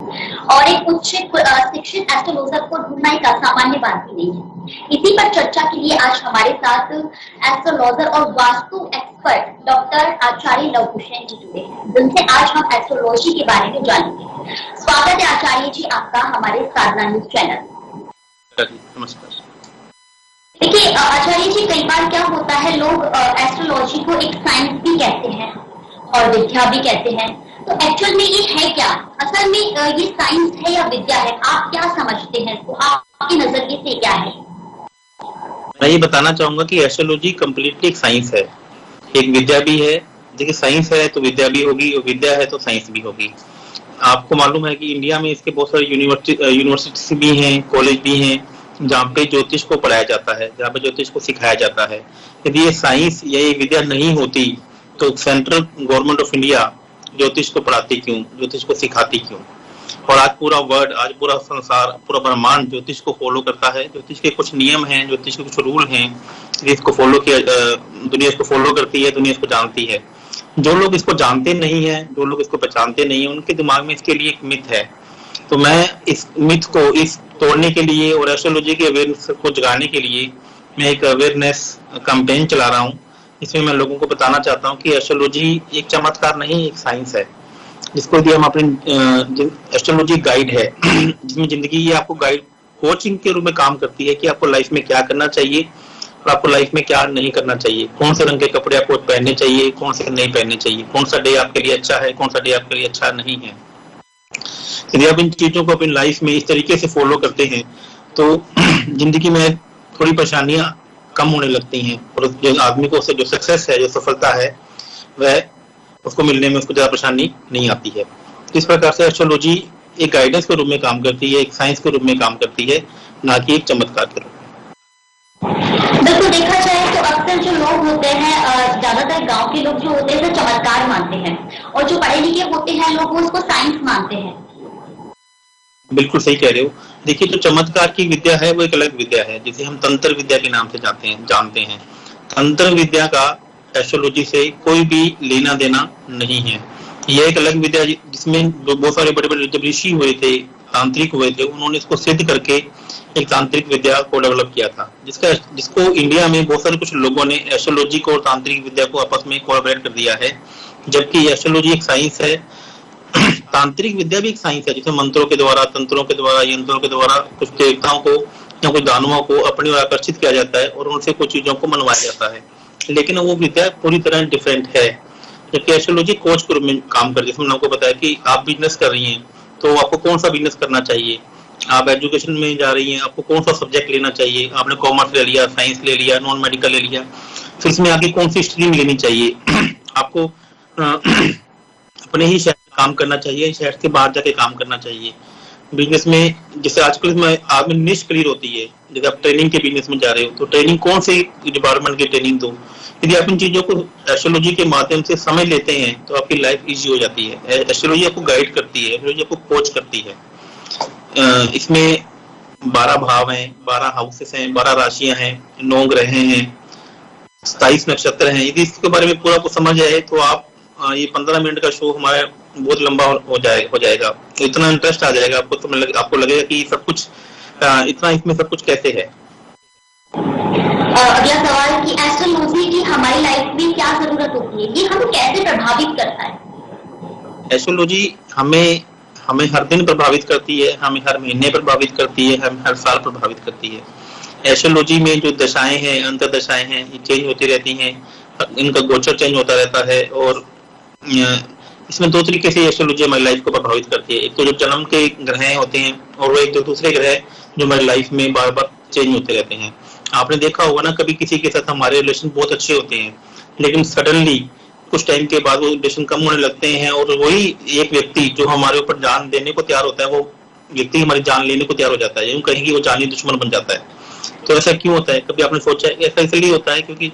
और एक उच्च शिक्षित एस्ट्रोलॉजर को ढूंढना एक असामान्य बात भी नहीं है। इसी पर चर्चा के लिए आज हमारे साथ एस्ट्रोलॉजर और वास्तु एक्सपर्ट डॉक्टर आचार्य लवकुश जी जुड़े हैं, जिनसे आज हम एस्ट्रोलॉजी के बारे में जानेंगे। स्वागत है आचार्य जी आपका हमारे साधना न्यूज चैनल। नमस्कार। देखिए आचार्य जी, कई बार क्या होता है, लोग एस्ट्रोलॉजी को एक साइंस भी कहते हैं और विद्या भी कहते हैं, तो एक्चुअल में ये है क्या? असल में ये साइंस है या विद्या है? आप क्या समझते हैं? तो आपके नजरिए से क्या है? मैं ये बताना चाहूंगा कि एस्ट्रोलॉजी कम्प्लीटली एक साइंस है, एक विद्या भी है। देखिए, साइंस है तो विद्या भी होगी और विद्या है तो साइंस भी होगी। आपको मालूम है कि इंडिया में इसके बहुत सारे यूनिवर्सिटीज भी हैं, कॉलेज भी हैं, जहाँ पे ज्योतिष को पढ़ाया जाता है, जहाँ पे ज्योतिष को सिखाया जाता है। यदि ये साइंस या ये विद्या नहीं होती तो सेंट्रल गवर्नमेंट ऑफ इंडिया ज्योतिष को पढ़ाती क्यों, ज्योतिष को सिखाती क्यों? और आज पूरा वर्ल्ड, आज पूरा संसार, पूरा ब्रह्मांड ज्योतिष को फॉलो करता है। ज्योतिष के कुछ नियम हैं, ज्योतिष के कुछ रूल हैं, इसको फॉलो किया, दुनिया इसको फॉलो करती है, दुनिया इसको जानती है। जो लोग इसको जानते नहीं है, जो लोग इसको पहचानते नहीं है, उनके दिमाग में इसके लिए एक मिथ है। तो मैं इस मिथ को इस तोड़ने के लिए और एस्ट्रोलॉजी के अवेयरनेस को जगाने के लिए मैं एक अवेयरनेस कैंपेन चला रहा हूँ। इसमें मैं लोगों को बताना चाहता हूँ कि एस्ट्रोलॉजी एक चमत्कार नहीं, एक साइंस है, जिसको यदि हम अपनी एस्ट्रोलॉजी गाइड है, जिसमें जिंदगी ये आपको गाइड कोचिंग के रूप में काम करती है कि आपको लाइफ में क्या करना चाहिए और आपको लाइफ में क्या नहीं करना चाहिए, कौन से रंग के कपड़े आपको पहनने चाहिए, कौन से नहीं पहनने चाहिए, कौन सा डे आपके लिए अच्छा है, कौन सा डे आपके लिए अच्छा नहीं है। यदि आप इन चीजों को अपनी लाइफ में इस तरीके से फॉलो करते हैं तो जिंदगी में थोड़ी परेशानियां कम होने लगती हैं और जो आदमी को उससे जो सक्सेस है, जो सफलता है, वह उसको मिलने में उसको ज्यादा परेशानी नहीं आती है। इस प्रकार से एस्ट्रोलॉजी एक गाइडेंस के रूप में काम करती है, एक साइंस के रूप में काम करती है, ना कि एक चमत्कार के रूप में। बिल्कुल, देखा जाए तो अक्सर जो लोग होते हैं, ज्यादातर गांव के लोग जो होते हैं वो चमत्कार मानते हैं, और जो पढ़े लिखे होते हैं लोग उसको साइंस मानते हैं। बिल्कुल सही कह रहे हो। देखिए, जो चमत्कार की विद्या है वो एक अलग विद्या है, जिसे हम तंत्र विद्या के नाम से जानते हैं। तंत्र विद्या का एस्ट्रोलॉजी से कोई भी लेना देना नहीं है। यह एक अलग विद्या जिसमें बहुत सारे बड़े बड़े जब ऋषि हुए थे, तांत्रिक हुए थे, उन्होंने इसको सिद्ध करके एक तांत्रिक विद्या को डेवलप किया था, जिसको इंडिया में बहुत सारे कुछ लोगों ने एस्ट्रोलॉजी को और तांत्रिक विद्या को आपस में कोलैबोरेट कर दिया है। जबकि एस्ट्रोलॉजी एक साइंस है, तांत्रिक विद्या भी एक साइंस है, जिसमें मंत्रों के द्वारा, तंत्रों के द्वारा, यंत्रों के द्वारा कुछ देवताओं को या कुछ दानवों को अपनी ओर आकर्षित किया जाता है और उनसे कुछ चीजों को मनवाया जाता है। लेकिन वो विद्या पूरी तरह डिफरेंट है। जबकि एस्ट्रोलॉजी कोच के रूप में काम करती है। जैसे मैंने आपको बताया कि आप बिजनेस कर रही हैं तो आपको कौन सा बिजनेस करना चाहिए, आप एजुकेशन में जा रही हैं, आपको कौन सा सब्जेक्ट लेना चाहिए, आपने कॉमर्स ले लिया, साइंस ले लिया, नॉन मेडिकल ले लिया, फिर इसमें आगे कौन सी स्ट्रीम लेनी चाहिए, आपको अपने ही शहर काम करना चाहिए, शहर से बाहर जाके काम करना चाहिए। बिजनेस में जैसे आजकल में आदमी निश क्लियर होती है, जैसे आप ट्रेनिंग के बिजनेस में जा रहे हो तो ट्रेनिंग कौन से डिपार्टमेंट की ट्रेनिंग दो। यदि आप इन चीजों को एस्ट्रोलॉजी के माध्यम से समझ लेते हैं तो आपकी लाइफ इजी हो जाती है। एस्ट्रोलॉजी आपको गाइड करती है, एस्ट्रोलॉजी आपको कोच करती है। इसमें 12 भाव हैं, 12 हाउसेस हैं, 12 राशियां हैं, 9 ग्रह हैं, 27 नक्षत्र हैं। यदि इसके बारे में पूरा कुछ समझ आए तो आप ये 15 मिनट का शो हमारा बहुत लंबा हो जाएगा। तो इतना इंटरेस्ट आ जाएगा आपको, तो आपको लगेगा कि सब कुछ इतना इसमें सब कुछ कैसे है। अगला सवाल कि एस्ट्रोलॉजी की हमारी लाइफ में क्या जरूरत होती है, ये हमें कैसे प्रभावित करता है? एस्ट्रोलॉजी हमें हर दिन प्रभावित करती है, हमें हर महीने प्रभावित करती है, हमें हर साल प्रभावित करती है। एस्ट्रोलॉजी में जो दशाएं हैं, अंतर्दशाएं हैं, ये चेंज होती रहती हैं, इनका गोचर चेंज होता रहता है। और इसमें 2 तरीके से एस्ट्रोलॉजी हमारी लाइफ को प्रभावित करती है। एक तो जो जन्म के ग्रह होते हैं और वो एक तो दूसरे ग्रह जो हमारी लाइफ में बार बार चेंज होते रहते हैं। आपने देखा होगा ना, कभी किसी के साथ हमारे रिलेशन बहुत अच्छे होते हैं, लेकिन सडनली कुछ टाइम के बाद वो रिलेशन कम होने लगते हैं और वही एक व्यक्ति जो हमारे ऊपर जान देने को तैयार होता है, वो व्यक्ति हमारी जान लेने को तैयार हो जाता है, यूं कहें कि वो जानी दुश्मन बन जाता है। तो ऐसा क्यों होता है? कभी आपने सोचा है? ऐसा इसलिए होता है क्योंकि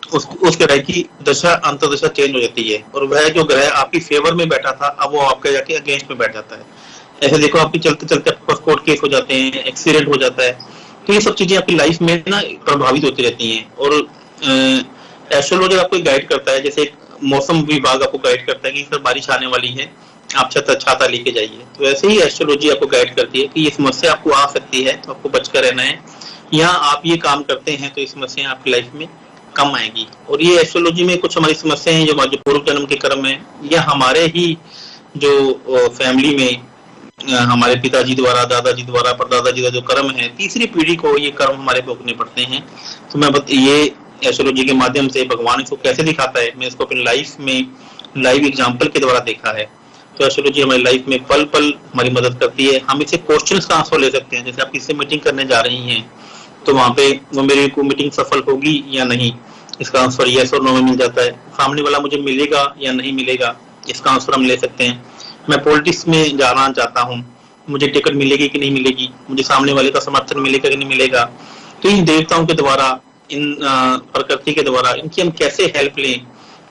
उस ग्रह की दशा अंतर्दशा चेंज हो जाती है और वह जो ग्रह आपकी फेवर में बैठा था अब वो आपके जाके अगेंस्ट में बैठ जाता है। ऐसे देखो, आपकी चलते चलते कोर्ट केस हो जाते हैं, एक्सीडेंट हो जाता है। तो ये सब चीजें आपकी लाइफ में ना प्रभावित होती रहती हैं। और एस्ट्रोलॉजर आपको गाइड करता है, जैसे मौसम विभाग आपको गाइड करता है कि सर बारिश आने वाली है, आप छाता लेके जाइए। तो ऐसे ही एस्ट्रोलॉजी आपको गाइड करती है कि ये समस्या आपको आ सकती है तो आपको बचकर रहना है, या आप ये काम करते हैं तो ये समस्या आपकी लाइफ में कम आएगी। और ये एस्ट्रोलॉजी में कुछ हमारी समस्याएं हैं जो हमारे पूर्व जन्म के कर्म है, या हमारे ही जो फैमिली में हमारे पिताजी द्वारा, दादाजी द्वारा, परदादाजी का जो कर्म है, तीसरी पीढ़ी को ये कर्म हमारे भोगने पड़ते हैं। तो मैं ये एस्ट्रोलॉजी के माध्यम से भगवान इसको कैसे दिखाता है, मैं इसको अपनी लाइफ में लाइव एग्जाम्पल के द्वारा देखा है। तो एस्ट्रोलॉजी हमारी लाइफ में पल पल हमारी मदद करती है। हम इसे क्वेश्चंस का आंसर ले सकते हैं। जैसे आप किसी मीटिंग करने जा रही हैं तो वहां पे वो मेरी को मीटिंग सफल होगी या नहीं, इसका आंसर यस और नो में मिल जाता है। सामने वाला मुझे मिलेगा या नहीं मिलेगा, इसका आंसर हम ले सकते हैं। मैं पॉलिटिक्स में जाना चाहता हूँ, मुझे टिकट मिलेगी कि नहीं मिलेगी, मुझे सामने वाले का समर्थन मिलेगा कि नहीं मिलेगा। तो इन देवताओं के द्वारा, इन प्रकृति के द्वारा इनकी हम कैसे हेल्प लें,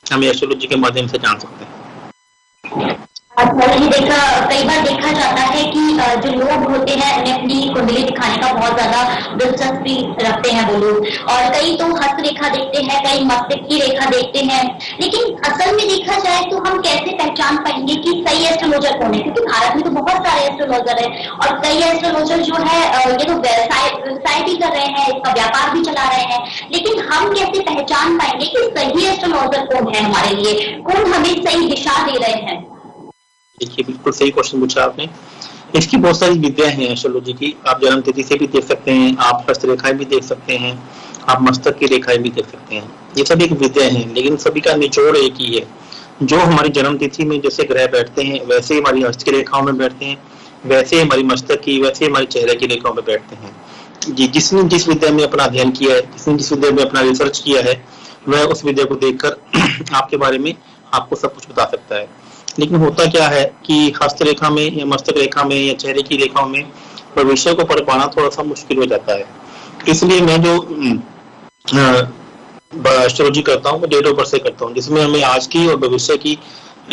हम एस्ट्रोलॉजी के माध्यम से जान सकते हैं। कई बार देखा जाता है कि जो लोग होते हैं उन्हें अपनी कुंडली दिखाने का बहुत ज्यादा दिलचस्पी रखते हैं वो लोग, और कई तो हस्त रेखा देखते हैं, कई मस्तिष्क की रेखा देखते हैं। लेकिन असल में देखा जाए तो हम कैसे पहचान पाएंगे कि सही एस्ट्रोलॉजर कौन है? क्योंकि भारत में तो बहुत सारे एस्ट्रोलॉजर है और कई एस्ट्रोलॉजर जो है ये तो व्यवसाय भी कर रहे हैं, इसका व्यापार भी चला रहे हैं। लेकिन हम कैसे पहचान पाएंगे कि सही एस्ट्रोलॉजर कौन है हमारे लिए, कौन हमें सही दिशा दे रहे हैं? देखिए, बिल्कुल सही क्वेश्चन पूछा आपने। इसकी बहुत सारी विद्याएं हैं एस्ट्रोलॉजी की। आप जन्म तिथि से भी देख सकते हैं, आप हस्त रेखाएं भी देख सकते हैं, आप मस्तक की रेखाएं भी देख सकते हैं। ये सब एक विद्या है, लेकिन सभी का निचोड़ एक ही है। जो हमारी जन्म तिथि में जैसे ग्रह बैठते हैं वैसे ही हमारी हस्त की रेखाओं में बैठते हैं, वैसे ही हमारी मस्तक की, वैसे ही हमारे चेहरे की रेखाओं में बैठते हैं। जिसने जिस विद्या में अपना अध्ययन किया है, जिसने जिस विद्या में अपना रिसर्च किया है, वह उस विद्या को देखकर आपके बारे में आपको सब कुछ बता सकता है। लेकिन होता क्या है कि हस्त रेखा में या मस्तक रेखा में या चेहरे की रेखाओं में भविष्य को पढ़ पाना थोड़ा सा मुश्किल हो जाता है। इसलिए मैं जो एस्ट्रोलॉजी करता हूँ, डेट ऑफ बर्थ से करता हूँ, जिसमें हमें आज की और भविष्य की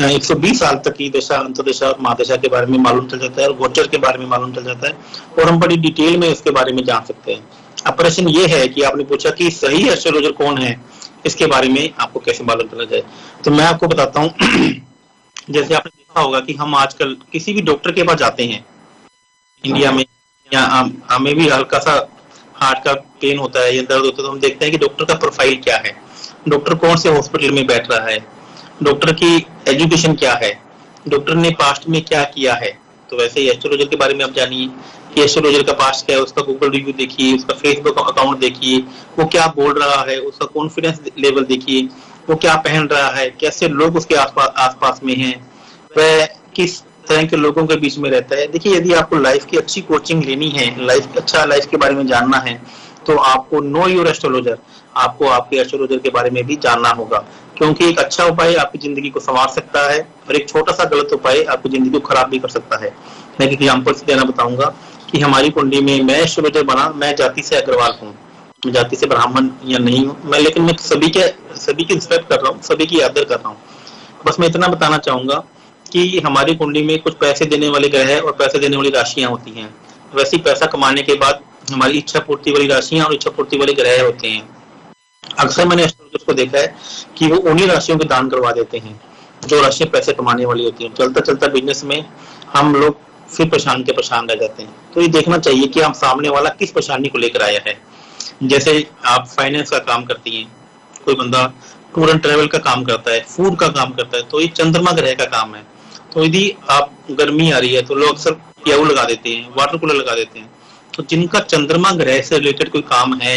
120 साल तक की दशा, अंतर्दशा और महादशा के बारे में मालूम चल जाता है, और गोचर के बारे में मालूम चल जाता है, और हम बड़ी डिटेल में इसके बारे में जान सकते हैं। अब प्रश्न ये है कि आपने पूछा कि सही एस्ट्रोलॉजर कौन है, इसके बारे में आपको कैसे मालूम चला जाए। तो मैं आपको बताता हूँ। जैसे आपने देखा होगा कि हम आजकल किसी भी डॉक्टर के पास जाते हैं इंडिया में, या हमें भी हल्का सा हार्ट का पेन होता है या दर्द होता है, तो हम देखते हैं कि डॉक्टर का प्रोफाइल क्या है, डॉक्टर कौन से हॉस्पिटल में बैठ रहा है, डॉक्टर की एजुकेशन क्या है, डॉक्टर ने पास्ट में क्या किया है। तो वैसे ही एस्ट्रोलॉजर के बारे में आप जानिए कि एस्ट्रोलॉजर का पास्ट क्या है, उसका गूगल रिव्यू देखिए, उसका फेसबुक अकाउंट देखिए, वो क्या बोल रहा है, उसका कॉन्फिडेंस लेवल देखिए, वो क्या पहन रहा है, कैसे लोग उसके आसपास में हैं, वह किस तरह के लोगों के बीच में रहता है। देखिए, यदि आपको लाइफ की अच्छी कोचिंग लेनी है, लाइफ के बारे में जानना है, तो आपको नो योर एस्ट्रोलॉजर, आपको आपके एस्ट्रोलॉजर के बारे में भी जानना होगा। क्योंकि एक अच्छा उपाय आपकी जिंदगी को संवार सकता है, और एक छोटा सा गलत उपाय आपकी जिंदगी को खराब भी कर सकता है। मैं एक एग्जाम्पल से देना बताऊंगा कि हमारी कुंडली में मैं एस्ट्रोलॉजर बना, मैं जाति से अग्रवाल हूँ, मैं जाति से ब्राह्मण या नहीं हूँ मैं, लेकिन मैं सभी की रिस्पेक्ट कर रहा हूँ, सभी की आदर कर रहा हूँ। बस मैं इतना बताना चाहूंगा कि हमारी कुंडली में कुछ पैसे देने वाले ग्रह और पैसे देने वाली राशियां होती हैं। वैसे ही पैसा कमाने के बाद हमारी इच्छा पूर्ति वाली राशियां और इच्छा पूर्ति वाले ग्रह होते हैं। अक्सर मैंने एस्ट्रोलॉजर्स को देखा है कि वो उन्हीं राशियों के दान करवा देते हैं जो राशियां पैसे कमाने वाली होती हैं। चलता चलता बिजनेस में हम लोग फिर परेशान के परेशान रह जाते हैं। तो ये देखना चाहिए कि हम सामने वाला किस परेशानी को लेकर आया है। जैसे आप फाइनेंस का काम करती हैं, कोई बंदा टूर एंड ट्रेवल का काम करता है, फूड का काम करता है, तो ये चंद्रमा ग्रह का काम है। तो यदि आप गर्मी आ रही है तो लोग अक्सर प्याऊ लगा देते हैं, वाटर कूलर लगा देते हैं। तो जिनका चंद्रमा ग्रह से रिलेटेड कोई काम है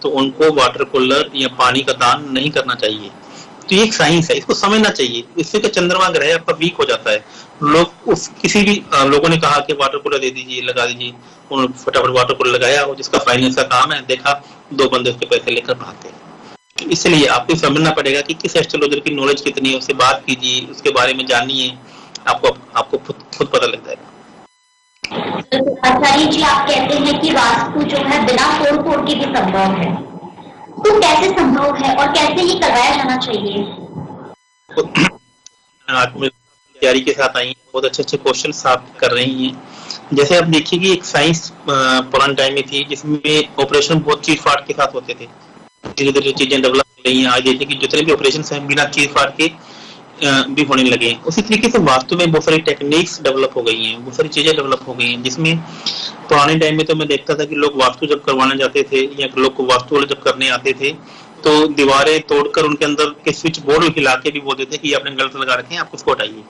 तो उनको वाटर कूलर या पानी का दान नहीं करना चाहिए। तो ये एक साइंस है, इसको समझना चाहिए। इससे कि चंद्रमा ग्रह आपका वीक हो जाता है। लोग किसी भी लोगों ने कहा कि वाटर कूलर दे दीजिए, लगा दीजिए, उन्होंने फटाफट वाटर कूलर लगाया, और जिसका फाइनेंस का काम है, देखा 2 बंदे उसके पैसे लेकर भागते हैं। इसलिए आपको समझना पड़ेगा कि किस एस्ट्रोलॉजर की नॉलेज कितनी है, उससे बात कीजिए, उसके बारे में जानिए, आपको खुद पता लग जाएगा। आचार्य जी, आप कहते हैं कि वास्तु जो है बिना तोड़ के भी संभव है, तो कैसे संभव है और कैसे ये करवाया जाना चाहिए? आज में तैयारी के साथ आई, बहुत अच्छे क्वेश्चन आप कर रही हैं। जैसे आप देखिए कि एक साइंस पुराने टाइम में थी जिसमें ऑपरेशन बहुत चीर फाड़ के साथ होते थे। धीरे धीरे चीजें डेवलप हो रही हैं। आज देखिए कि जितने भी ऑपरेशन हैं बिना चीर फाड़ के भी होने लगे हैं। उसी तरीके से वास्तु में बहुत सारी टेक्निक्स डेवलप हो गई हैं, बहुत सारी चीजें डेवलप हो गई हैं, जिसमें पुराने टाइम में तो मैं देखता था कि लोग वास्तु जब करवाने जाते थे या लोग को वास्तु वाले जब करने आते थे तो दीवारें तोड़कर उनके अंदर के स्विच बोर्ड हिला के भी बोलते थे कि आपने गलत लगा रखे हैं, आप उसको हटाइए।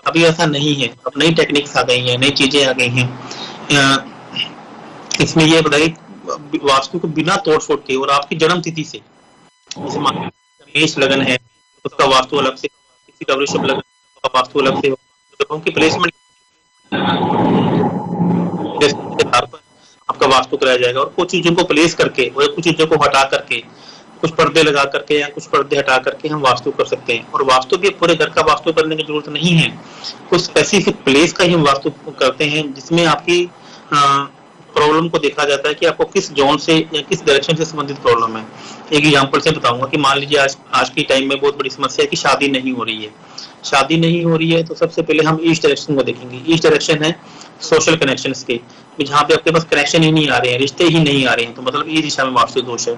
अभी ऐसा नहीं है, अब नई टेक्निक्स आ गई हैं, नई चीजें आ गई हैं। इसमें ये बताइए वास्तु को बिना तोड़ फोड़ के और आपकी जन्म तिथि से, जैसे मेष लगन है उसका वास्तु अलग से, किसी का वृषभ लगन का वास्तु अलग से, ग्रहों की प्लेसमेंट के आधार पर आपका वास्तु कराया जाएगा और कुछ चीजों को प्लेस करके और कुछ चीजों को हटा करके, कुछ पर्दे लगा करके या कुछ पर्दे हटा करके हम वास्तु कर सकते हैं। और वास्तु भी पूरे घर का वास्तु करने की जरूरत नहीं है, कुछ स्पेसिफिक प्लेस का ही हम वास्तु करते हैं जिसमें आपकी प्रॉब्लम को देखा जाता है कि आपको किस जोन से या किस डायरेक्शन से संबंधित प्रॉब्लम है। एक एग्जांपल से बताऊंगा कि मान लीजिए आज की टाइम में बहुत बड़ी समस्या है कि शादी नहीं हो रही है। शादी नहीं हो रही है तो सबसे पहले हम ईस्ट डायरेक्शन को देखेंगे। ईस्ट डायरेक्शन है सोशल कनेक्शंस के, जहाँ पे आपके पास कनेक्शन ही नहीं आ रहे हैं, रिश्ते ही नहीं आ रहे हैं, तो मतलब इस दिशा में वास्तु दोष है।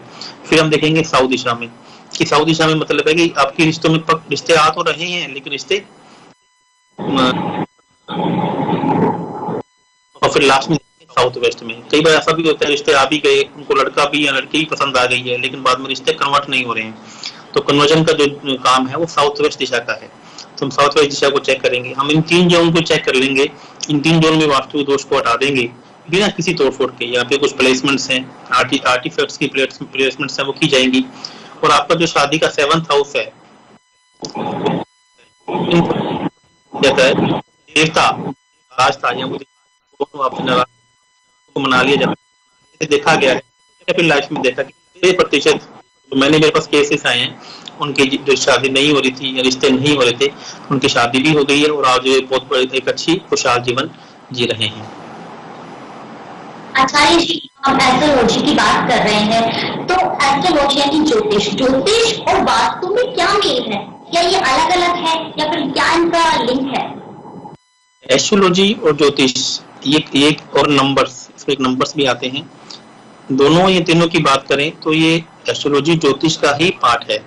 फिर हम देखेंगे साउथ दिशा में, कि साउथ दिशा में मतलब है कि आपके रिश्तों में रिश्ते आ तो रहे हैं लेकिन रिश्ते, और फिर लास्ट में साउथ वेस्ट में कई बार ऐसा भी होता है रिश्ते आ भी गए, उनको लड़का भी या लड़की भी पसंद आ गई है लेकिन बाद में रिश्ते कन्वर्ट नहीं हो रहे हैं। तो कन्वर्जन का जो काम है वो साउथ वेस्ट दिशा का है। तो हम साउथ वेस्ट दिशा को चेक करेंगे, हम इन 3 जोन को चेक कर लेंगे, इन 3 जोन में वास्तु दोष को हटा देंगे बिना किसी तोड़फोड़ के। यहाँ पे कुछ प्लेसमेंट्स हैं, आर्टिफैक्ट्स की प्लेसमेंट्स हैं वो की जाएंगी। और आपका जो शादी का 7th हाउस है देवता राजता या आपको मना लिया जाता है। देखा गया है फिर लाइफ में देखा कि 6% तो मैंने मेरे पास केसेस आए हैं उनकी जो शादी नहीं हो रही थी या रिश्ते नहीं हो रहे थे, उनकी शादी भी हो गई है और आज बहुत एक अच्छी खुशहाल जीवन जी रहे हैं। आचार्य जी, हम एस्ट्रोलॉजी की बात कर रहे हैं, तो एस्ट्रोलॉजी यानी ज्योतिष और वास्तु में क्या मेल है? क्या ये अलग अलग है या फिर क्या इनका लिंक है? एस्ट्रोलॉजी और ज्योतिष ये और नंबर्स, इसमें एक नंबर्स भी आते हैं, दोनों ये तीनों की बात करें तो ये एस्ट्रोलॉजी ज्योतिष का ही पार्ट है।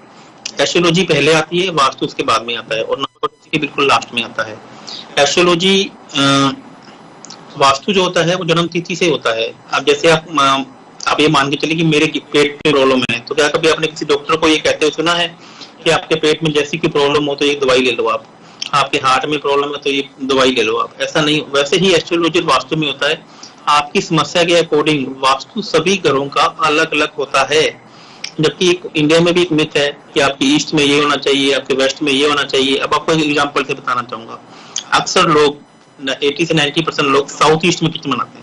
एस्ट्रोलॉजी पहले आती है, वास्तु उसके बाद में आता है और नंबर उसके बिल्कुल लास्ट में आता है। एस्ट्रोलॉजी वास्तु जो होता है वो जन्म तिथि से होता है। अब जैसे आप ये मान के चलिए कि मेरे पेट में प्रॉब्लम है, तो क्या कभी आपने किसी डॉक्टर को ये कहते हुए सुना है कि आपके पेट में जैसी कोई प्रॉब्लम हो तो ये दवाई ले लो, आपके हार्ट में प्रॉब्लम है तो ये दवाई ले लो आप? ऐसा नहीं। वैसे ही एस्ट्रोलॉजी वास्तु में होता है, आपकी समस्या के अकॉर्डिंग वास्तु सभी घरों का अलग अलग होता है। जबकि इंडिया में भी एक मिथ है कि आपके ईस्ट में ये होना चाहिए, आपके वेस्ट में ये होना चाहिए। अब आपको एक एग्जांपल से बताना चाहूंगा, अक्सर लोग 80 से 90% लोग साउथ ईस्ट में किचन बनाते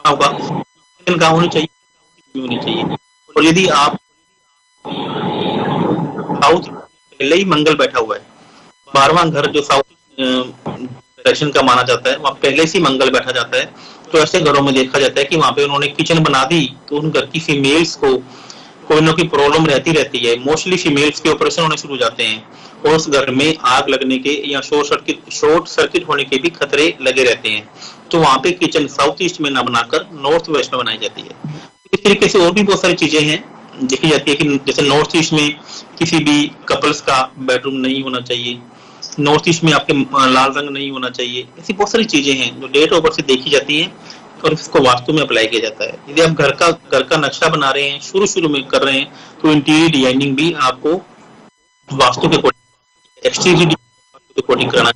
होगा, किचन कहाँ होनी चाहिए? होनी चाहिए। और यदि आप साउथ पहले ही मंगल बैठा हुआ है, 12वां घर जो साउथ डायरेक्शन का माना जाता है वहाँ पहले से मंगल बैठा जाता है, तो ऐसे घरों में देखा जाता है कि वहां पे उन्होंने किचन बना दी तो उन घर की फीमेल्स को कोई ना कोई प्रॉब्लम रहती है। मोस्टली फीमेल्स के ऑपरेशन होने शुरू हो जाते हैं और उस घर में आग लगने के या शॉर्ट सर्किट होने के भी खतरे लगे रहते हैं। तो वहां पे किचन साउथ ईस्ट में ना बनाकर नॉर्थ वेस्ट में बनाई जाती है। इस तरीके से और भी बहुत सारी चीजें हैं देखी जाती है कि जैसे नॉर्थ ईस्ट में किसी भी कपल्स का बेडरूम नहीं होना चाहिए, नॉर्थ ईस्ट में आपके लाल रंग नहीं होना चाहिए। ऐसी बहुत सारी चीजें हैं जो डेट ऑफ बर्थ से देखी जाती हैं और इसको वास्तु में अप्लाई किया जाता है। यदि आप घर का नक्शा बना रहे हैं, शुरू में कर रहे हैं, तो इंटीरियर डिजाइनिंग भी आपको वास्तु के अकॉर्डिंग, एक्सटीरियर के अकॉर्डिंग कराना है।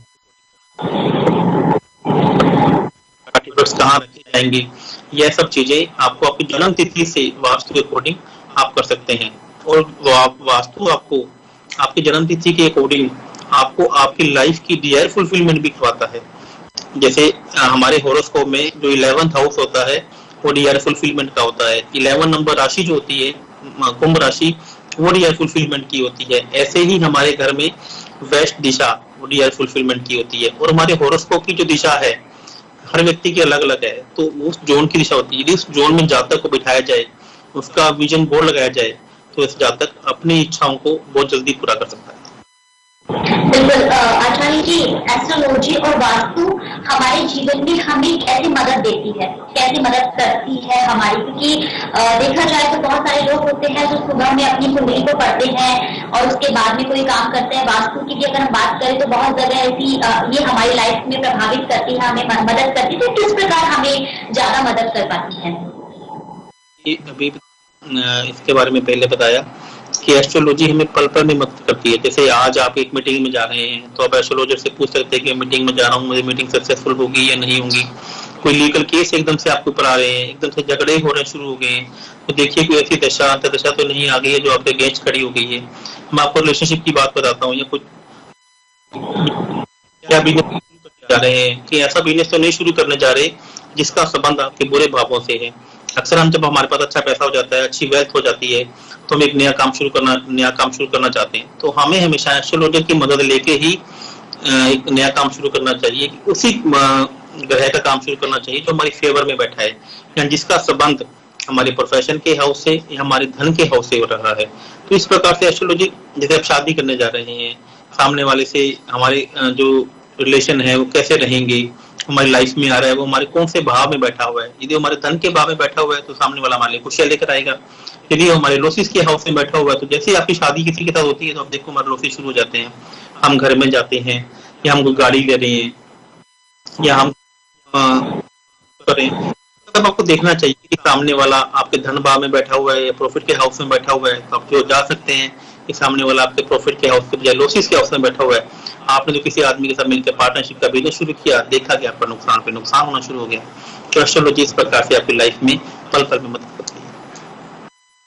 आर्टिफैक्ट्स कहाँ रखे जाएंगे, यह सब चीजें आपको आपकी जन्म तिथि से वास्तु के अकॉर्डिंग आप कर सकते हैं। और वास्तु आपको आपकी जन्म तिथि के अकॉर्डिंग आपको आपकी लाइफ की डिजायर फुलफिलमेंट भी करवाता है। जैसे हमारे होरोस्कोप में जो 11th हाउस होता है वो डिजायर फुलफिलमेंट का होता है। 11 नंबर राशि जो होती है कुंभ राशि, वो डिजायर फुलफिलमेंट की होती है। ऐसे ही हमारे घर में वेस्ट दिशा वो डिजायर फुलफिलमेंट की होती है। और हमारे होरोस्कोप की जो दिशा है हर व्यक्ति की अलग अलग है, तो उस जोन की दिशा होती है। यदि उस जोन में जातक को बिठाया जाए, उसका विजन बोर्ड लगाया जाए, तो इस जातक अपनी इच्छाओं को बहुत जल्दी पूरा कर सकता है। बिल्कुल आचार्य जी, एस्ट्रोलॉजी और वास्तु हमारे जीवन में हमें कैसे मदद देती है, कैसे मदद करती है हमारी? क्योंकि देखा जाए तो बहुत सारे लोग होते हैं जो सुबह में अपनी कुंडली को पढ़ते हैं और उसके बाद में कोई काम करते हैं। वास्तु की भी अगर हम बात करें तो बहुत जगह ऐसी ये हमारी लाइफ में प्रभावित करती है, हमें मदद करती है। तो किस प्रकार हमें ज्यादा मदद कर पाती है? अभी इसके बारे में पहले बताया कि एस्ट्रोलॉजी हमें पल पल में मदद करती है। जैसे आज आप एक मीटिंग में जा रहे हैं तो आप एस्ट्रोलॉजर से पूछ सकते हैं कि मीटिंग में जा रहा हूँ, मुझे मीटिंग सक्सेसफुल होगी या नहीं होगी। कोई लीगल केस एकदम से आपके ऊपर आ रहे हैं, एकदम से झगड़े होने शुरू हो गए हैं, तो देखिए कोई ऐसी दशा अंतदशा तो नहीं आ गई है जो आपके अगेंस्ट खड़ी हो गई है। मैं आपको रिलेशनशिप की बात बताता हूँ, या कुछ क्या बिजनेस जा रहे हैं कि ऐसा बिजनेस तो नहीं शुरू करने जा रहे जिसका संबंध आपके बुरे भावों से है। अक्सर हम जब हमारे पास अच्छा पैसा हो जाता है, अच्छी वेल्थ हो जाती है, तो हम एक नया काम शुरू करना चाहते हैं, तो हमें हमेशा एस्ट्रोलॉजर की मदद लेके ही एक नया काम शुरू करना चाहिए। उसी ग्रह का काम शुरू करना चाहिए जो हमारी फेवर में बैठा है, या जिसका संबंध हमारे प्रोफेशन के हाउस से या हमारे धन के हाउस से हो रहा है। तो इस प्रकार से एस्ट्रोलॉजी, जैसे आप शादी करने जा रहे हैं, सामने वाले से हमारे जो रिलेशन है वो कैसे रहेंगे, हमारी लाइफ में आ रहा है वो हमारे कौन से भाव में बैठा हुआ है। यदि हमारे धन के भाव में बैठा हुआ है तो सामने वाला हमारे लिए खुशियां लेकर आएगा। यदि हमारे लॉसेस के हाउस में बैठा हुआ है तो जैसे आपकी शादी किसी के साथ होती है तो आप देखो हमारे लॉसेस शुरू हो जाते हैं। हम घर में जाते हैं, या हम कोई गाड़ी ले रहे हैं, या हम करें, तब आपको देखना चाहिए कि सामने वाला आपके धन भाव में बैठा हुआ है या प्रॉफिट के हाउस में बैठा हुआ है। तो आप जो जा सकते हैं कि सामने वाला आपके प्रॉफिट के हाउस या लॉसेस के हाउस में बैठा हुआ है। आपने जो किसी आदमी के साथ मिलकर पार्टनरशिप का बिजनेस शुरू किया, देखा कि आपका नुकसान पे नुकसान होना शुरू हो गया। तो एस्ट्रोलॉजी इस प्रकार से आपकी लाइफ में पल पल में मदद करती है।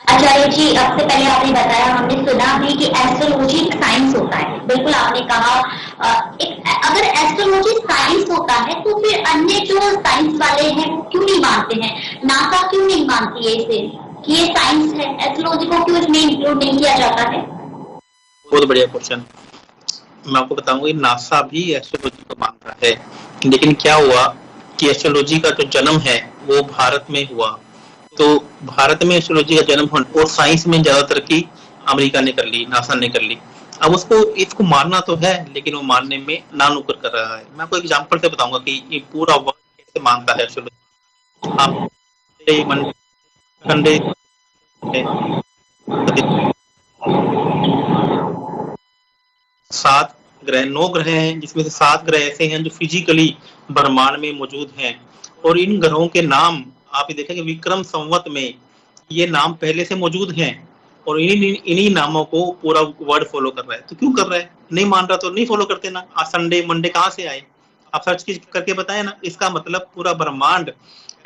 आचार्य जी, अब से पहले आपने बताया, हमने सुना भी कि एस्ट्रोलॉजी एक साइंस होता है। बिल्कुल आपने कहा, अगर एस्ट्रोलॉजी साइंस होता है तो फिर अन्य जो साइंस वाले हैं वो क्यों नहीं मानते हैं? नासा क्यों नहीं मानती है इसे कि ये साइंस है? एस्ट्रोलॉजी को क्यों इसमें इंक्लूड नहीं किया जाता है? बहुत बढ़िया क्वेश्चन। मैं आपको बताऊंगा, नासा भी एस्ट्रोलॉजी को मानता है, लेकिन क्या हुआ कि एस्ट्रोलॉजी का जो जन्म है वो भारत में हुआ। तो भारत में एस्ट्रोलॉजी का जन्म होने और साइंस में ज्यादा तरक्की अमेरिका ने कर ली, नासा ने कर ली। अब इसको मानना तो है, लेकिन वो मानने में नानुकर कर रहा है। मैं आपको एग्जांपल से बताऊंगा कि ये पूरा वर्ल्ड कैसे मानता है एस्ट्रोलॉजी। आप संडे 7 ग्रह 9 ग्रह हैं, जिसमें से 7 ग्रह ऐसे हैं जो फिजिकली ब्रह्मांड में मौजूद हैं, और इन ग्रहों के नाम आप ये देखेंगे विक्रम संवत में ये नाम पहले से मौजूद हैं, और इन्हीं नामों को पूरा वर्ड फॉलो कर रहा है। तो क्यों कर रहा है? नहीं मान रहा तो नहीं फॉलो करते ना। आज संडे मंडे कहाँ से आए? आप सर्च करके बताए ना। इसका मतलब पूरा ब्रह्मांड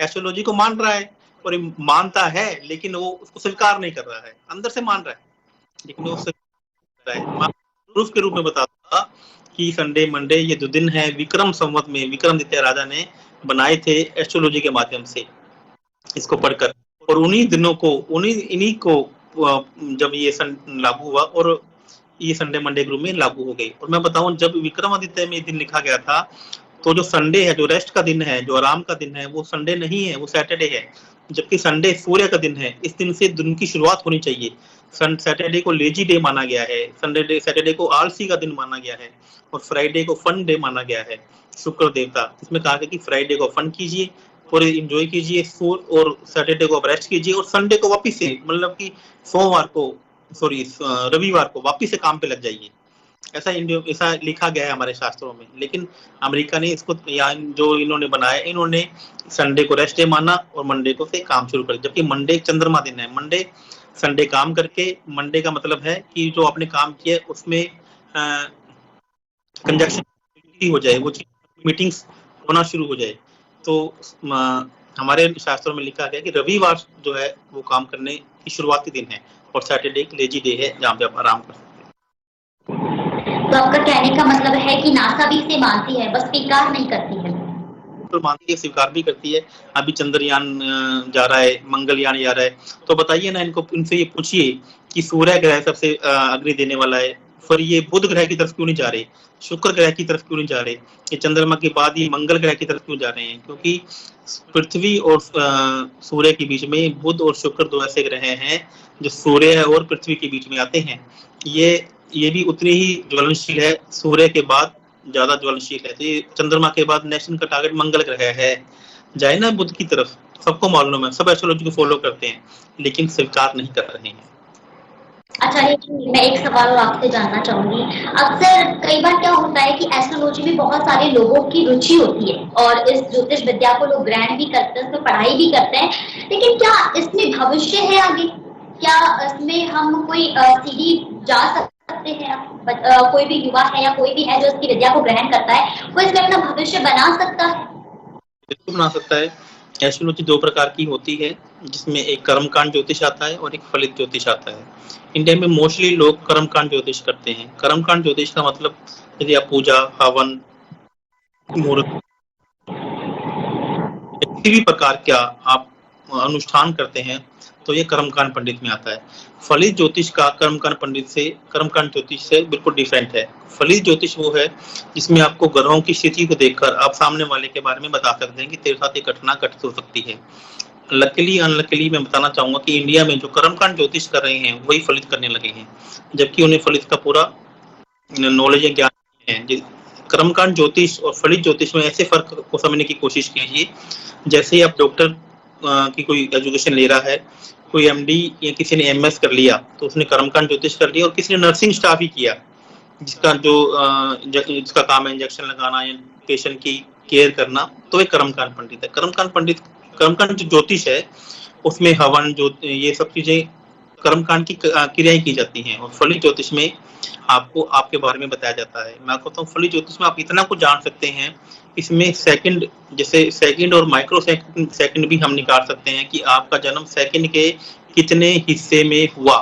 एस्ट्रोलॉजी को मान रहा है, और मानता है, लेकिन वो उसको स्वीकार नहीं कर रहा है। अंदर से मान रहा है लेकिन वो स्वीकार कर रहा है। प्रूफ के रूप में बताता कि संडे मंडे ये 2 दिन है विक्रम संवत में विक्रमादित्य राजा ने बनाए थे एस्ट्रोलॉजी के माध्यम से, इसको पढ़कर। और उन्हीं दिनों को इन्हीं को जब ये लागू हुआ, और ये संडे मंडे के रूप में लागू हो गई। और मैं बताऊं, जब विक्रमादित्य में दिन लिखा गया था तो जो संडे है, जो रेस्ट का दिन है, जो आराम का दिन है, वो संडे नहीं है, वो सैटरडे है। जबकि संडे सूर्य का दिन है, इस दिन से दिन की शुरुआत होनी चाहिए। सैटरडे को लेजी डे माना गया है, सैटरडे को आलसी का दिन माना गया है, और फ्राइडे को फन डे माना गया है। शुक्र देवता, इसमें कहा गया कि फ्राइडे को फन कीजिए, पूरे एंजॉय कीजिए, और सैटरडे को रेस्ट कीजिए, और संडे को वापिस से, मतलब कि रविवार को वापिस से काम पे लग जाइए। ऐसा लिखा गया है हमारे शास्त्रों में। लेकिन अमेरिका ने इसको, या जो इन्होंने बनाया, इन्होंने संडे को रेस्ट डे माना और मंडे को से काम शुरू कर, जबकि मंडे चंद्रमा दिन है। मंडे संडे काम करके, मंडे का मतलब है कि जो आपने काम किया उसमें कंजक्शन हो जाए, वो मीटिंग्स होना शुरू हो जाए। तो हमारे शास्त्रों में लिखा गया कि रविवार जो है वो काम करने की शुरुआती दिन है, और सैटरडे एक लेजी डे है जहाँ पे आप आराम कर सकते हैं। तो आपका कहने का मतलब है कि नासा भी इसे मानती है, बस स्वीकार नहीं करती है। तो मानती है, स्वीकार भी करती है। अभी चंद्रयान जा रहा है, मंगलयान जा रहा है, तो बताइए ना इनसे ये पूछिए कि सूर्य ग्रह सबसे अग्नि देने वाला है, फिर ये बुध ग्रह की तरफ क्यों नहीं जा रहे, शुक्र ग्रह की तरफ क्यों नहीं जा रहे, ये चंद्रमा के बाद ये मंगल ग्रह की तरफ क्यों जा रहे हैं? क्योंकि पृथ्वी और सूर्य के बीच में बुध और शुक्र 2 ऐसे ग्रह हैं जो सूर्य और पृथ्वी के बीच में आते हैं। ये ये भी उतनी ही ज्वलनशील है, सूर्य के बाद ज्यादा ज्वलनशील है। तो ये चंद्रमा के बाद नेक्स्ट इनका टारगेट मंगल ग्रह है, जाए ना बुध की तरफ, सबको मालूम है, सब एस्ट्रोलॉजी को फॉलो करते हैं, लेकिन स्वीकार नहीं कर रहे हैं। आचार्य जी, मैं एक सवाल और आपसे जानना चाहूंगी। अक्सर कई बार क्या होता है कि एस्ट्रोलॉजी में बहुत सारे लोगों की रुचि होती है और इस ज्योतिष विद्या को लोग ग्रहण भी करते हैं, इसमें पढ़ाई भी करते हैं, लेकिन क्या इसमें भविष्य है आगे? क्या इसमें हम कोई सीढ़ी जा सकते हैं? कोई भी युवा है या कोई भी है जो इसकी विद्या को ग्रहण करता है, वो इसमें अपना भविष्य बना सकता है? बिल्कुल बना सकता है। एस्ट्रोलॉजी दो प्रकार की होती है, जिसमें एक कर्मकांड ज्योतिष आता है और एक फलित ज्योतिष आता है। इंडिया में मोस्टली लोग कर्मकांड ज्योतिष करते हैं। कर्मकांड ज्योतिष का मतलब यदि आप पूजा, हवन, मुहूर्त, किसी भी प्रकार का आप अनुष्ठान करते हैं तो ये कर्मकांड पंडित में आता है। फलित ज्योतिष का कर्मकांड ज्योतिष से बिल्कुल डिफरेंट है। फलित ज्योतिष वो है जिसमें आपको ग्रहों की स्थिति को देखकर आप सामने वाले के बारे में बता सकते हैं कि तेरे साथ ये घटना घटित हो सकती है। लकीली अनलकीली मैं बताना चाहूंगा कि इंडिया में जो कर्मकांड ज्योतिष कर रहे हैं वही फलित करने लगे हैं, जबकि उन्हें फलित का पूरा नॉलेज या ज्ञान है। कर्मकांड ज्योतिष और फलित ज्योतिष में ऐसे फर्क को समझने की कोशिश कीजिए, जैसे ही आप डॉक्टर की कोई एजुकेशन ले रहा है, कोई एमडी या किसी ने एमएस कर लिया तो उसने कर्मकांड ज्योतिष कर लिया, और किसी ने नर्सिंग स्टाफ ही किया जिसका काम है इंजेक्शन लगाना या पेशेंट की केयर करना, तो एक कर्मकांड पंडित है। कर्मकांड जो ज्योतिष है उसमें हवन ये सब चीजें कर्मकांड की क्रियाएं की जाती हैं, और फलित ज्योतिष में आपको आपके बारे में बताया जाता है। मैं आपको बताऊं, फलित ज्योतिष में आप इतना कुछ जान सकते हैं, इसमें सेकंड, जैसे सेकंड और माइक्रो सेकंड भी हम निकाल सकते हैं कि आपका जन्म सेकंड के कितने हिस्से में हुआ,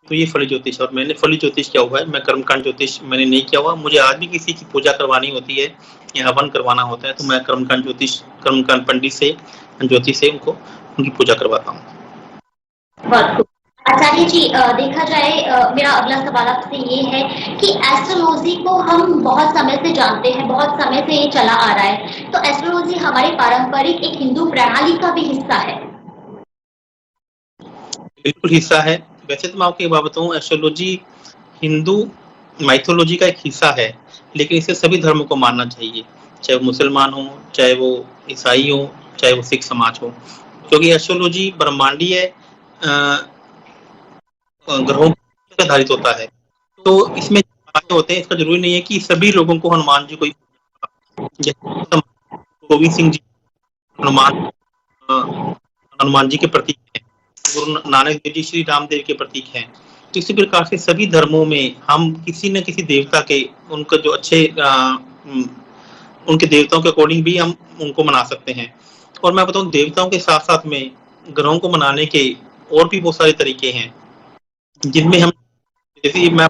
तो ये फलित ज्योतिष। और मैंने फलित ज्योतिष किया हुआ है, मैं कर्मकांड ज्योतिष मैंने नहीं किया हुआ। मुझे आज भी किसी की पूजा करवानी होती है या हवन करवाना होता है तो मैं कर्मकांड पंडित से, ज्योतिष से उनकी पूजा करवाता हूँ। आचार्य जी, देखा जाए, मेरा अगला सवाल आपसे ये है कि एस्ट्रोलॉजी को हम बहुत समय से जानते हैं, बहुत समय से ये चला आ रहा है, तो एस्ट्रोलॉजी हमारे पारंपरिक एक हिंदू प्रणाली का भी हिस्सा है? बिल्कुल हिस्सा है। वैसे तो मैं आपको एक बात बताऊं, एस्ट्रोलॉजी हिंदू माइथोलॉजी का एक हिस्सा है, लेकिन इसे सभी धर्मों को मानना चाहिए, चाहे वो मुसलमान हो, चाहे वो ईसाई हो, चाहे वो सिख समाज हो, क्योंकि एस्ट्रोलॉजी ब्रह्मांडीय ग्रहों पर आधारित होता है। तो इसमें होते हैं, इसका जरूरी नहीं है कि सभी लोगों को हनुमान जी को, गोविंद सिंह जी हनुमान जी के प्रतीक हैं, गुरु नानक देव जी श्री रामदेव के प्रतीक हैं। तो इसी प्रकार से सभी धर्मों में हम किसी न किसी देवता के, उनका जो अच्छे उनके देवताओं के अकॉर्डिंग भी हम उनको मना सकते हैं। और मैं बताऊं, देवताओं के साथ साथ में ग्रहों को मनाने के और भी बहुत सारे तरीके हैं, जिनमें हम, जैसे मैं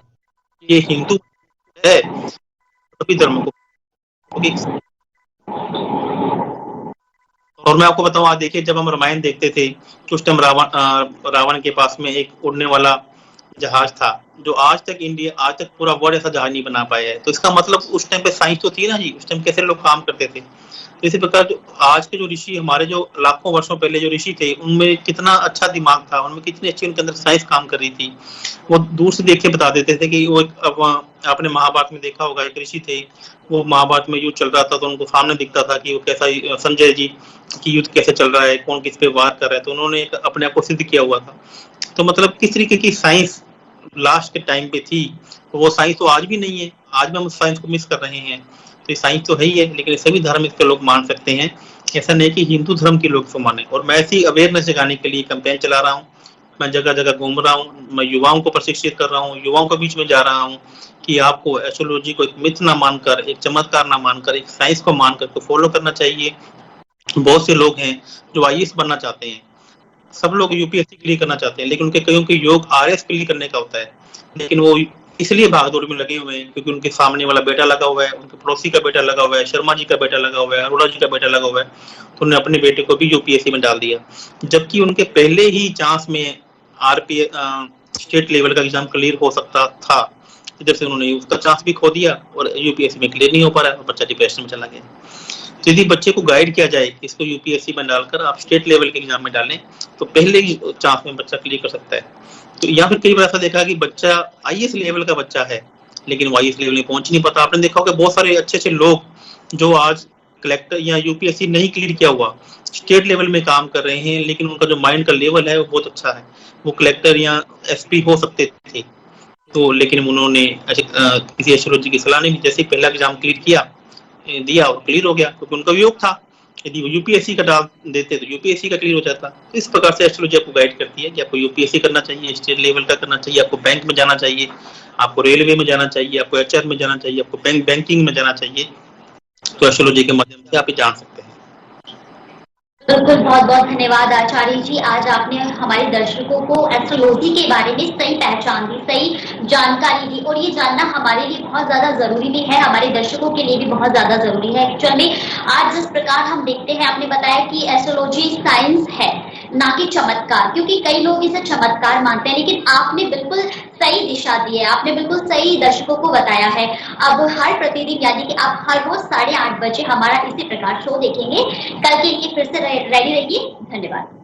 ये हिंदू है सभी धर्मों को, और मैं आपको बताऊं, आज देखिए जब हम रामायण देखते थे तो उस टाइम रावण के पास में एक उड़ने वाला जहाज था, जो आज तक पूरा वर्ल्ड ऐसा जहाज नहीं बना पाया है। तो इसका मतलब उस टाइम पे साइंस तो थी ना जी, उस टाइम कैसे लोग काम करते थे। तो इसी प्रकार जो आज के जो ऋषि, हमारे जो लाखों वर्षों पहले जो ऋषि थे, उनमें कितना अच्छा दिमाग था, उनमें कितनी अच्छी उनके अंदर साइंस काम कर रही थी। वो दूर से देख के बता देते थे कि वो आपने महाभारत में देखा होगा, एक ऋषि थे, वो महाभारत में युद्ध चल रहा था तो उनको सामने दिखता था कि वो कैसा, संजय जी की युद्ध कैसे चल रहा है, कौन किस पे वार कर रहा है, तो उन्होंने अपने आप को सिद्ध किया हुआ था। तो मतलब किस तरीके की साइंस लास्ट के टाइम पे थी, तो वो साइंस तो आज भी नहीं है, आज भी हम साइंस को मिस कर रहे हैं। तो ये साइंस तो है ही है, लेकिन सभी धर्म इसके लोग मान सकते हैं, ऐसा नहीं कि हिंदू धर्म के लोग इसको माने। और मैं ऐसी अवेयरनेस जगाने के लिए कैंपेन चला रहा हूँ, मैं जगह जगह घूम रहा हूँ, मैं युवाओं को प्रशिक्षित कर रहा हूँ, युवाओं के बीच में जा रहा हूँ कि आपको एस्ट्रोलॉजी को एक मिथ ना मानकर, एक चमत्कार ना मानकर, एक साइंस को मानकर को फॉलो करना चाहिए। बहुत से लोग हैं जो आईएएस बनना चाहते हैं, सब लोग यूपीएससी क्लियर करना चाहते हैं, लेकिन उनके कईयों के योग आरएस क्लियर करने का होता है, लेकिन वो इसलिए भागदौड़ में लगे हुए हैं क्योंकि उनके सामने वाला बेटा लगा हुआ है, उनके पड़ोसी का बेटा लगा हुआ है, शर्मा जी का बेटा लगा हुआ है, अरोड़ा जी का बेटा लगा हुआ है, तो उन्होंने अपने बेटे को भी यूपीएससी में डाल दिया, जबकि उनके पहले ही चांस में आरपीएस स्टेट लेवल का एग्जाम क्लियर हो सकता था, इधर से उन्होंने उसका चांस भी खो दिया और यूपीएससी में क्लियर नहीं हो पा रहा और बच्चा डिप्रेशन में चला गया। तो यदि बच्चे को गाइड किया जाए कि इसको यूपीएससी में डालकर आप स्टेट लेवल के एग्जाम में डालें तो पहले ही चांस में बच्चा क्लियर कर सकता है। तो या फिर कई बार ऐसा देखा कि बच्चा आईएएस लेवल का बच्चा है लेकिन वो आईएएस लेवल में पहुंच नहीं पाता। आपने देखा होगा बहुत सारे अच्छे लोग जो आज कलेक्टर या यूपीएससी नहीं क्लियर किया हुआ स्टेट लेवल में काम कर रहे हैं, लेकिन उनका जो माइंड का लेवल है वो बहुत अच्छा है, वो कलेक्टर या एसपी हो सकते थे। तो लेकिन उन्होंने किसी एस्ट्रोलॉजी की सलाह नहीं, जैसे पहला एग्जाम क्लियर दिया और क्लियर हो गया क्योंकि उनका योग था। यदि वो यूपीएससी का डाल देते तो यूपीएससी का क्लियर हो जाता। तो इस प्रकार से एस्ट्रोलॉजी आपको गाइड करती है कि आपको यूपीएससी करना चाहिए, स्टेट लेवल का करना चाहिए, आपको बैंक में जाना चाहिए, आपको रेलवे में जाना चाहिए, आपको एचआर में जाना चाहिए, आपको बैंकिंग में जाना चाहिए। तो एस्ट्रोलॉजी के माध्यम से आप ये जान सकते हैं। बिल्कुल, बहुत बहुत धन्यवाद आचार्य जी। आज आपने हमारे दर्शकों को एस्ट्रोलॉजी के बारे में सही पहचान दी, सही जानकारी दी और ये जानना हमारे लिए बहुत ज्यादा जरूरी भी है, हमारे दर्शकों के लिए भी बहुत ज्यादा जरूरी है। एक्चुअल में आज जिस प्रकार हम देखते हैं, आपने बताया कि एस्ट्रोलॉजी साइंस है ना कि चमत्कार, क्योंकि कई लोग इसे चमत्कार मानते हैं, लेकिन आपने बिल्कुल सही दिशा दी है, आपने बिल्कुल सही दर्शकों को बताया है। अब हर प्रतिदिन यानी कि आप हर रोज 8:30 बजे हमारा इसी प्रकार शो देखेंगे। कल के लिए फिर से रेडी रहिए। धन्यवाद।